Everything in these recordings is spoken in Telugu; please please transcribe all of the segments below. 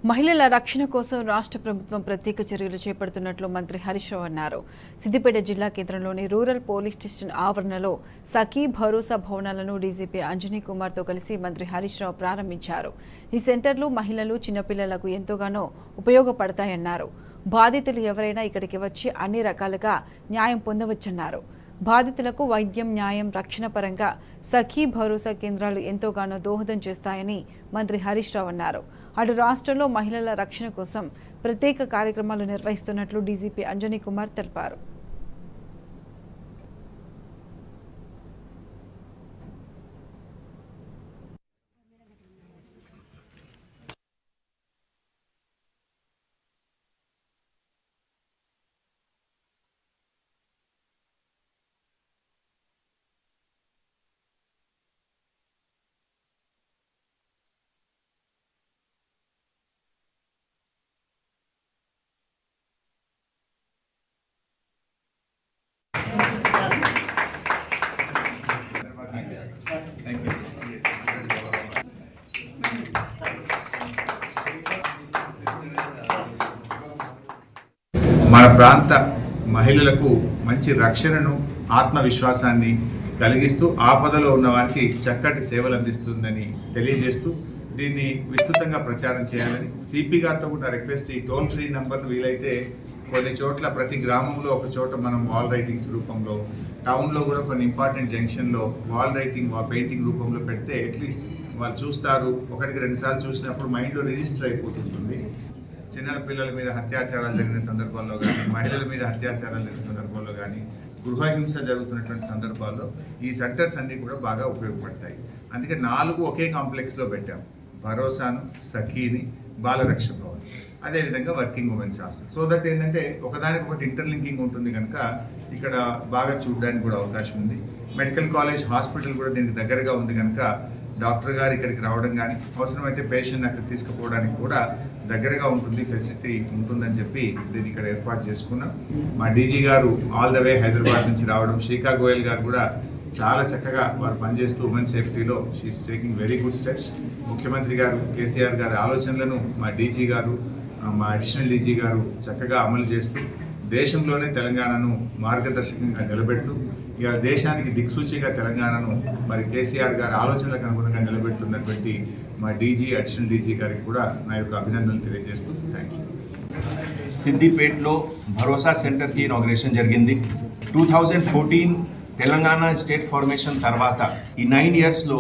మహిళల రక్షణ కోసం రాష్ట్ర ప్రభుత్వం ప్రత్యేక చర్యలు చేపడుతున్నట్లు మంత్రి హరీష్ రావు అన్నారు. సిద్దిపేట జిల్లా కేంద్రంలోని రూరల్ పోలీస్ స్టేషన్ ఆవరణలో సఖీ భరోసా భవనాలను డీజీపీ అంజనీ కుమార్తో కలిసి మంత్రి హరీష్ రావు ప్రారంభించారు. ఈ సెంటర్లు మహిళలు, చిన్నపిల్లలకు ఎంతగానో ఉపయోగపడతాయన్నారు. బాధితులు ఎవరైనా ఇక్కడికి వచ్చి అన్ని రకాలుగా న్యాయం పొందవచ్చన్నారు. బాధితులకు వైద్యం, న్యాయం, రక్షణ పరంగా సఖీ భరోసా కేంద్రాలు ఎంతోగానో దోహదం చేస్తాయని మంత్రి హరీష్ రావు అన్నారు. అటు రాష్ట్రంలో మహిళల రక్షణ కోసం ప్రత్యేక కార్యక్రమాలు నిర్వహిస్తున్నట్లు డీజీపీ అంజనీ కుమార్ తెలిపారు. మన ప్రాంత మహిళలకు మంచి రక్షణను, ఆత్మవిశ్వాసాన్ని కలిగిస్తూ ఆపదలో ఉన్న వారికి చక్కటి సేవలు అందిస్తుందని తెలియజేస్తూ దీన్ని విస్తృతంగా ప్రచారం చేయాలని సిపి గారితో కూడా రిక్వెస్ట్. ఈ టోల్ ఫ్రీ నంబర్ను వీలైతే కొన్ని చోట్ల ప్రతి గ్రామంలో ఒక చోట మనం వాల్ రైటింగ్స్ రూపంలో, టౌన్లో కూడా కొన్ని ఇంపార్టెంట్ జంక్షన్లో వాల్ రైటింగ్, పెయింటింగ్ రూపంలో పెడితే అట్లీస్ట్ వాళ్ళు చూస్తారు. ఒకటికి 2 సార్లు చూసినప్పుడు మైండ్లో రిజిస్టర్ అయిపోతుంది. చిన్న పిల్లల మీద అత్యాచారాలు జరిగిన సందర్భాల్లో కానీ, మహిళల మీద అత్యాచారాలు జరిగిన సందర్భాల్లో కానీ, గృహహింస జరుగుతున్నటువంటి సందర్భాల్లో ఈ సెంటర్స్ అన్నీ కూడా బాగా ఉపయోగపడతాయి. అందుకే 4 ఒకే కాంప్లెక్స్లో పెట్టాం. భరోసాను, సఖీని, బాలరక్ష భవన్, అదేవిధంగా working women's hostel. So that ఏంటంటే ఒకదానికొకటి ఇంటర్లింకింగ్ ఉంటుంది కనుక ఇక్కడ బాగా చూడడానికి కూడా అవకాశం ఉంది. మెడికల్ కాలేజ్, హాస్పిటల్ కూడా దీనికి దగ్గరగా ఉంది కనుక డాక్టర్ గారు ఇక్కడికి రావడం కానీ, అవసరమైతే పేషెంట్ అక్కడ తీసుకుపోవడానికి కూడా దగ్గరగా ఉంటుంది, ఫెసిలిటీ ఉంటుందని చెప్పి దీన్ని ఇక్కడ ఏర్పాటు చేసుకున్నాం. మా డీజీ గారు ఆల్ ద వే హైదరాబాద్ నుంచి రావడం, శ్రీకా గోయల్ గారు కూడా చాలా చక్కగా వారు పనిచేస్తూ ఉమెన్ సేఫ్టీలో she's taking very good steps. ముఖ్యమంత్రి గారు కేసీఆర్ గారి ఆలోచనలను మా డీజీ గారు, మా అడిషనల్ డీజీ గారు చక్కగా అమలు చేస్తూ దేశంలోనే తెలంగాణను మార్గదర్శకంగా నిలబెడుతూ ఇక దేశానికి దిక్సూచిగా తెలంగాణను మరి కేసీఆర్ గారి ఆలోచనలకు అనుగుణంగా నిలబెడుతున్నటువంటి మా డీజీ, అడిషనల్ డీజీ గారికి కూడా నా యొక్క అభినందనలు తెలియజేస్తూ థ్యాంక్ యూ. సిద్దిపేటలో భరోసా సెంటర్కి ఇనాగ్రేషన్ జరిగింది. 2014 తెలంగాణ స్టేట్ ఫార్మేషన్ తర్వాత ఈ 9 ఇయర్స్లో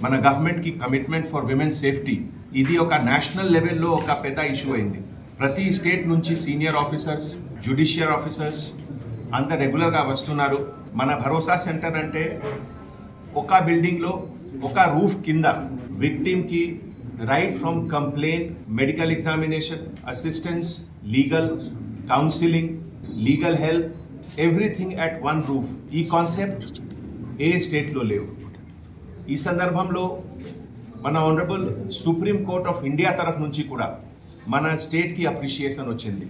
మన గవర్నమెంట్కి కమిట్మెంట్ ఫర్ విమెన్ సేఫ్టీ ఇది ఒక నేషనల్ లెవెల్లో ఒక పెద్ద ఇష్యూ అయింది. ప్రతి స్టేట్ నుంచి సీనియర్ ఆఫీసర్స్, జ్యుడిషియల్ ఆఫీసర్స్ అంత రెగ్యులర్గా వస్తున్నారు. మన భరోసా సెంటర్ అంటే ఒక బిల్డింగ్లో ఒక రూఫ్ కింద విక్టిమ్కి right from complaint, medical examination, assistance, legal counselling, legal help, everything at one roof. ఈ కాన్సెప్ట్ ఏ స్టేట్లో లేవు. ఈ సందర్భంలో మన honourable supreme court of India తరఫు నుంచి కూడా మన స్టేట్కి అప్రిషియేషన్ వచ్చింది.